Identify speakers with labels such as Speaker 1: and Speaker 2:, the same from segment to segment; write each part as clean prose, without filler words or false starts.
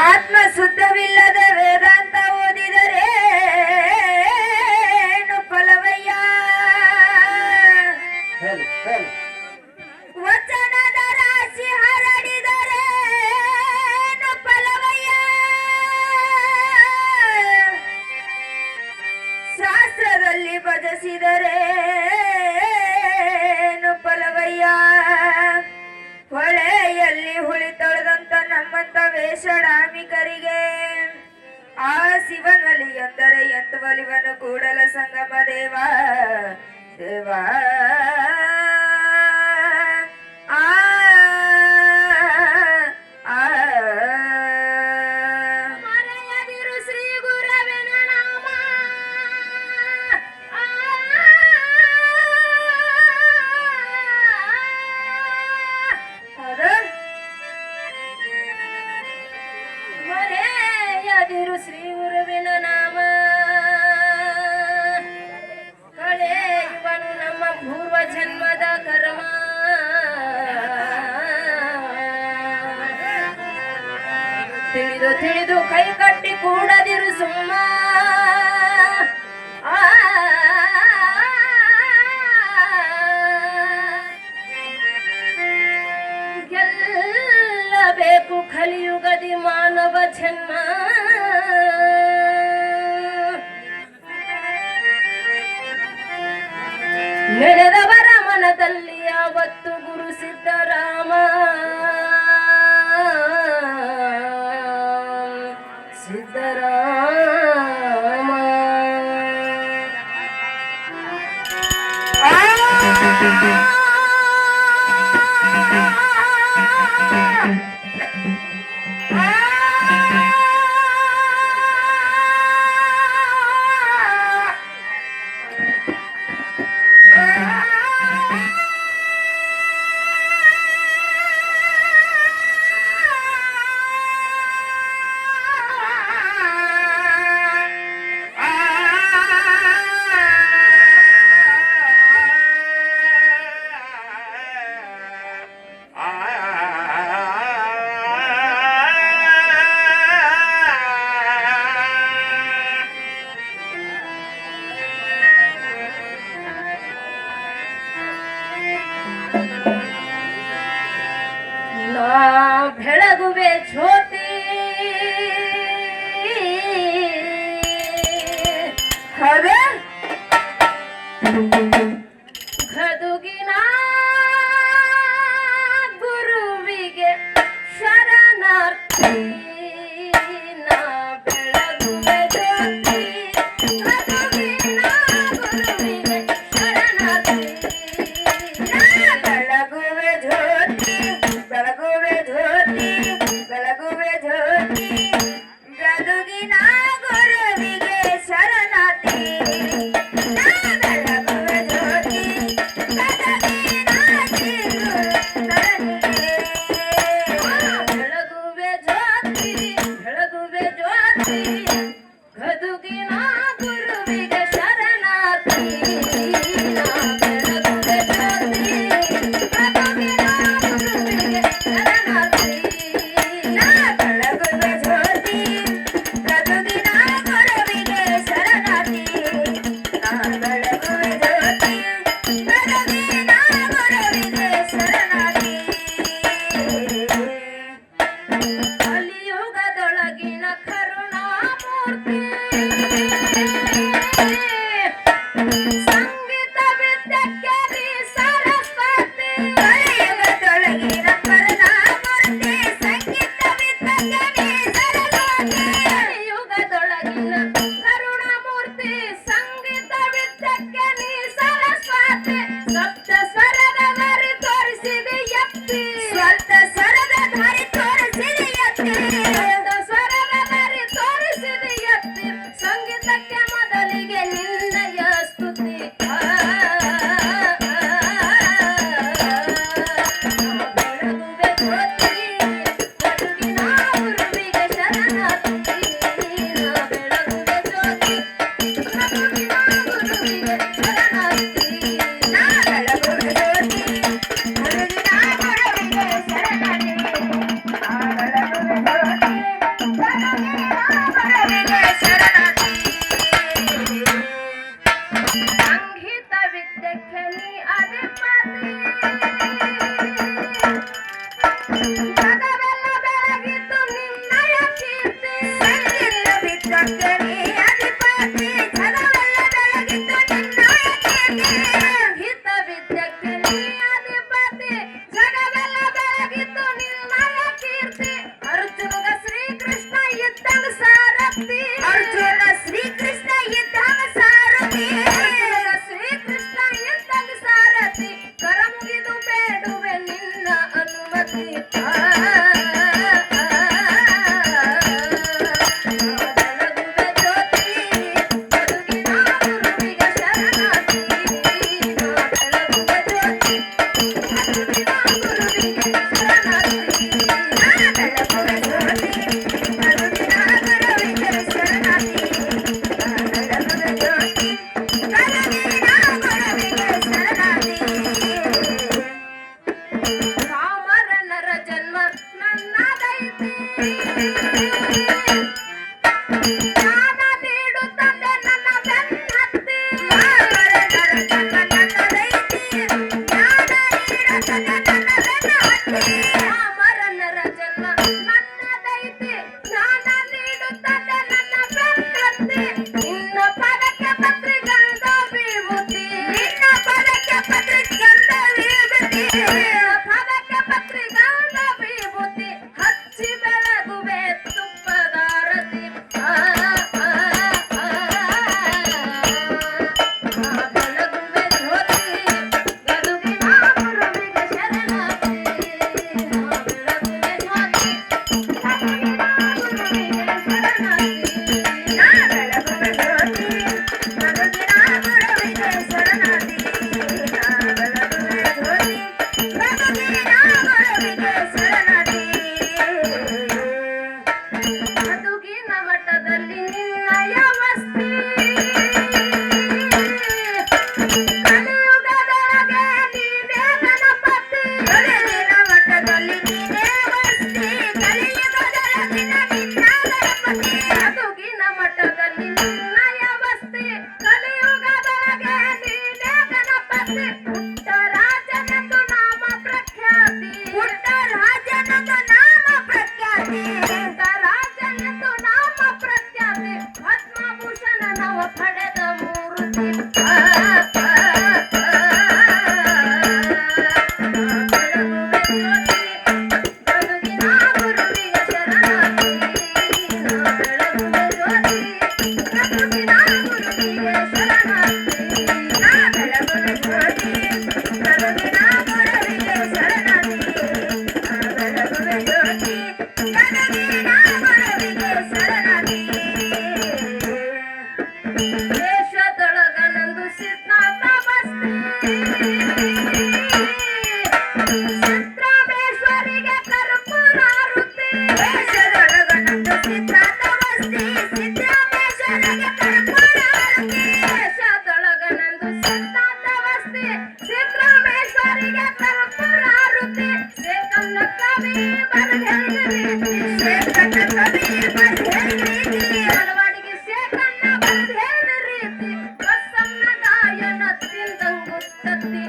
Speaker 1: ಆತ್ಮ ಶುದ್ಧವಿಲ್ಲದ ವೇದಾಂತ ಓದಿದರೆ ಫಲವಯ್ಯ. ವಚನದ ರಾಶಿ ಹರಡಿದರೆ ಫಲವಯ್ಯ. ಶಾಸ್ತ್ರದಲ್ಲಿ ಭಜಿಸಿದರೆ ಫಲವಯ್ಯ. ಹೊಳೆಯಲ್ಲಿ ಹುಳಿ ತೊಳೆದಂತ ನಮ್ಮಂತ ವೇಷಡಾಮಿಕರಿಗೆ ಆ ಶಿವನೊಲಿ ಎಂದರೆ ಎಂತ ಒಲಿವನು ಕೂಡಲ ಸಂಗಮ ದೇವ ದೇವಾ. ಶ್ರೀ ಗುರುವಿನ ನಾಮ ಕಳೆಯುವನು ನಮ್ಮ ಪೂರ್ವ ಜನ್ಮದ ಕರ್ಮ. ತಿಳಿದು ತಿಳಿದು ಕೈ ಕಟ್ಟಿ ಕೂಡದಿರು ಸುಮ್ಮ. ಗೆಲ್ಲಬೇಕು ಕಲಿಯುಗದಿ ಮಾನವ ಜನ್ಮ. ನೆನೆದವರ ಮನದಲ್ಲಿ ಯಾವತ್ತು ಗುರು ಸಿದ್ದರಾಮ ಸಿದ್ದರಾಮ. ಬೆಳಗುವೆ ಜ್ಯೋತಿ ಗದುಗಿನ ಗುರುವಿಗೆ ಶರಣಾರ್ಥಿ. ಬೆಳಗುವೆ ಜ್ಯೋತಿ ಗದುಗಿನ ಗುರುವಿಗೆ ಶರಣಾರ್ಥಿ. ಬೆಳಗುವೆ ಜ್ಯೋತಿ ಬೆಳಗುವೆ ಜ್ಯೋತಿ ಬೆಳಗುವೆ ಜ್ಯೋತಿ ಗದುಗಿನ ಗುರುವಿಗೆ ಶರಣಾರ್ಥಿ. ಬೆಳಗುವೆ ಜ್ಯೋತಿ ಗದುಗಿನ ಬೆಳಗುವೆ ಜ್ಯೋತಿ ಬೆಳಗುವೆ ಜ್ಯೋತಿ ಗದುಗಿನ ಗುರುವಿಗೆ ಶರಣಾರ್ಥಿ. ಬೆಳಗುವೆ ಜ್ಯೋತಿ ಗದುಗಿನ ಗುರುವಿಗೆ ಶರಣಾರ್ಥಿ. ಬೆಳಗುವೆ ಜ್ಯೋತಿ ಗದುಗಿನ ಗುರುವಿಗೆ ಶರಣಾರ್ಥಿ. ಬೆಳಗುವೆ ಜ್ಯೋತಿ ಗದುಗಿನ ಗುರುವಿಗೆ ಶರಣಾರ್ಥಿ. ಕಲಿಯುಗದೊಳಗಿನ ಕರುಣಾಮೂರ್ತಿ ಸಂಗೀತ ವಿದ್ಯಕ್ಕೆ ನೀ ಸರಸ್ವತಿ. ಕಲಿಯುಗದೊಳಗಿನ ಕರುಣಾಮೂರ್ತಿ ಸಂಗೀತ ವಿದ್ಯಕ್ಕೆ ನೀ ಸರಸ್ವತಿ. ಕಲಿಯುಗದೊಳಗಿನ ಕರುಣಾಮೂರ್ತಿ ಸಂಗೀತ ವಿದ್ಯಕ್ಕೆ ನೀ ಸರಸ್ವತಿ. ಸಪ್ತ ಸ್ವರದ ದಾರಿ ತೋರಿಸಿದೆ ಎತ್ತಿ. ಸ್ವರ್ಥ ಸ್ವರದ ದಾರಿ ತೋರಿಸಿದೆ ಎತ್ತಿ. ಸಪ್ತ ಸ್ವರದ ದಾರಿ ತೋರಿಸಿದೆ ಎತ್ತಿ. ಸಂಗೀತಕ್ಕೆ ಮೊದಲಿಗೆ ನಿನ್ನಯ ಸ್ತುತಿ. ಬೆಳಗುವೆ ಜ್ಯೋತಿ ಗದುಗಿನ ಗುರುವಿಗೆ ಶರಣಾರ್ಥಿ. ಬೆಳಗುವೆ ಜ್ಯೋತಿ ಗದುಗಿನ ಗುರುವಿಗೆ ಶರಣಾರ್ಥಿ. ಬೆಳಗುವೆ ಜ್ಯೋತಿ ಗದುಗಿನ ಗುರುವಿಗೆ ಶರಣಾರ್ಥಿ. ಜಗವೆಲ್ಲ ಬೆಳಗಿತು ನಿನ್ನಯ ಕೀರ್ತಿ ಸಂಗೀತ ವಿದ್ಯಕ್ಕೆ ನೀ ಅಧಿಪತಿ ಜಗವೆಲ್ಲ ಬೆಳಗಿತು ನಿನ್ನಯ ಕೀರ್ತಿ ಹಿತ ವಿದ್ಯಕ್ಕೆ ನೀ ಅಧಿಪತಿ ಜಗವೆಲ್ಲ ಬೆಳಗಿತು ನಿನ್ನಯ ಕೀರ್ತಿ ಅರ್ಜುನಗ ಶ್ರೀಕೃಷ್ಣ ಇದ್ದಂಗ ಸಾರಥಿ ಅರ್ಜುನ ಶ್ರೀಕೃಷ್ಣ ಇದ್ದಂಗ ಸಾರಥಿ ಅರ್ಜುನಗ ಶ್ರೀಕೃಷ್ಣ ಇದ್ದಂಗ ಸಾರಥಿ ಕರ ಮುಗಿದು ಬೇಡುವೆ ನಿನ್ನ ಅನುಮತಿ ಬೆಳಗುವೆ ಜ್ಯೋತಿ ಬದುಕಿನ ಗುರುವಿಗೆ ಶರಣಾರ್ಥಿ ಬೆಳಗುವೆ ಜ್ಯೋತಿ ಬದುಕಿನ ಗುರುವಿಗೆ ಶರಣಾರ್ಥಿ ಬೆಳಗುವೆ ಜ್ಯೋತಿ ಬದುಕಿನ ಗುರುವಿಗೆ ಶರಣಾರ್ಥಿ ಬೆಳಗುವೆ ಜ್ಯೋತಿ ಬದುಕಿನ ಗುರುವಿಗೆ ಶರಣಾರ್ಥಿ ರಾಮರನರ ಜನ್ಮ ನನ್ನದೈತಿ ಜ್ಞಾನ ನೀಡುತ್ತದೆ ನನ್ನ ಬೆನ್ನತ್ತಿ ರಾಮರನರ ಜನ್ಮ ನನ್ನದೈತಿ ಜ್ಞಾನ ನೀಡುತ್ತದೆ ನನ್ನ ಬೆನ್ನತ್ತಿ ರಾಮರನರ ಜನ್ಮ ನನ್ನದೈತಿ ಜ್ಞಾನ ನೀಡುತ್ತದೆ ನನ್ನ ಬೆನ್ನತ್ತಿ ನಿನ್ನ ಪದಕ್ಕೆ ಪತ್ರಿಗಂಧ ವಿಭೂತಿ ನಿನ್ನ ಪದಕ್ಕೆ ಪತ್ರಿಗಂಧ ವಿಭೂತಿ ನಿನ್ನ ಪದಕ್ಕೆ ಪತ್ರಿಗಂಧ ವಿಭೂತಿ ಹಚ್ಚಿ ಬೆಳಗುವೆ ತುಪ್ಪದಾರತಿ ಬೆಳಗುವೆ ಜ್ಯೋತಿ ಬದುಕಿನ ಗುರುವಿಗೆ ಶರಣಾರ್ಥಿ ಬೆಳಗುವೆ ಜ್ಯೋತಿ ಬದುಕಿನ ಗುರುವಿಗೆ ಶರಣಾರ್ಥಿ ಬೆಳಗುವೆ ಜ್ಯೋತಿ ಬದುಕಿನ ಗುರುವಿಗೆ ಶರಣಾರ್ಥಿ ಬೆಳಗುವೆ ಜ್ಯೋತಿ ಬದುಕಿನ ಗುರುವಿಗೆ ಶರಣಾರ್ಥಿ ಬದುಕಿನ ಮಠದಲ್ಲಿ ನಿನ್ನಯ ವಸ್ತಿ ಕಲಿಯುಗದೊಳಗೆ ನೀನೇ ಗಣಪತಿ ಬದುಕಿನ ಮಠದಲ್ಲಿ ನೀನೇ ವಸ್ತಿ ಕಲಿಯುಗದೊಳಗಿನ ನಿನ್ನ ಗಣಪತಿ ಬದುಕಿನ ಮಠದಲ್ಲಿ ನಿನ್ನಯ ವಸ್ತಿ ಕಲಿಯುಗದೊಳಗೆ ನೀನೇ ಗಣಪತಿ ಪುಟ್ಟ ರಾಜನೆಂದು ನಾಮ ಪ್ರಖ್ಯಾತಿ ಪುಟ್ಟ ರಾಜನೆಂದು ನಾಮ ಪ್ರಖ್ಯಾತಿ ಪುಟ್ಟ ರಾಜನೆಂದು ನಾಮ ಪ್ರಖ್ಯಾತಿ ಪದ್ಮಭೂಷಣ ನವ ಪಡೆದ ಮೂರ್ತಿ ಬೆಳಗುವೆ ಜ್ಯೋತಿ ಬದುಕಿನ ಗುರುವಿಗೆ ಶರಣಾರ್ಥಿ ಬೆಳಗುವೆ ಜ್ಯೋತಿ ಬದುಕಿನ ಗುರುವಿಗೆ ಶರಣಾರ್ಥಿ ಬೆಳಗುವೆ ಜ್ಯೋತಿ ಬದುಕಿನ ಗುರುವಿಗೆ ಶರಣಾರ್ಥಿ ಬೆಳಗುವೆ ಜ್ಯೋತಿ ಬದುಕಿನ ಗುರುವಿಗೆ ಶರಣಾರ್ಥಿ ದೇಶದೊಳಗನಂದು ಸಿದ್ಧಾಂತ ಬಸ್ತಿ ಸಿದ್ರಾಮೇಶ್ವರಿಗೆ ಕರ್ಪೂರಾರುತಿ ದೇಶದೊಳಗನಂದು ಸಿದ್ಧಾಂತ ಬಸ್ತಿ ಸಿದ್ರಾಮೇಶ್ವರಿಗೆ ಕರ್ಪೂರಾರುತಿ ದೇಶದೊಳಗನಂದು ಸಿದ್ಧಾಂತ ಬಸ್ತಿ ಸಿದ್ರಾಮೇಶ್ವರಿಗೆ ಕರ್ಪೂರಾರುತಿ ಸೇಕನ್ನ ಕವಿ ಬರೆದ ರೀತಿ ಸೇಕನ್ನ ಕವಿ ಬರೆದ ರೀತಿ ಹಲವಾಡಿಗೆ ಸೇಕನ್ನ ಬರೆದ ರೀತಿ ಬಸವನ ಗಾಯನ ತಿಂದಂಗುತ್ತತ್ತಿ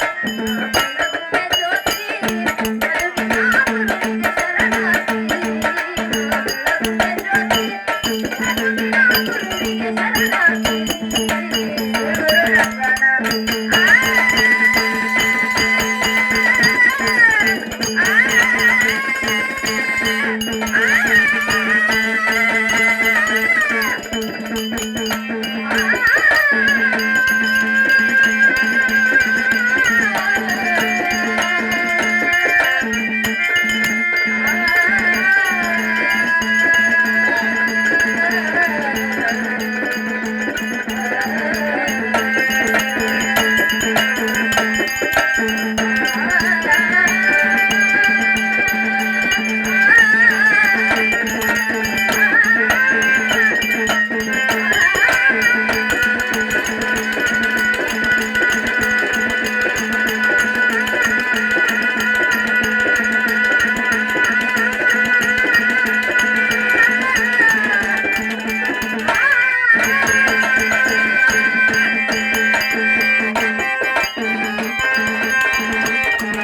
Speaker 1: ಬೆಳಗುವೆ ಜ್ಯೋತಿ ಬದುಕಿನ ಗುರುವಿಗೆ ಶರಣಾರ್ಥಿ ಬೆಳಗುವೆ ಜ್ಯೋತಿ ಬದುಕಿನ ಗುರುವಿಗೆ ಶರಣಾರ್ಥಿ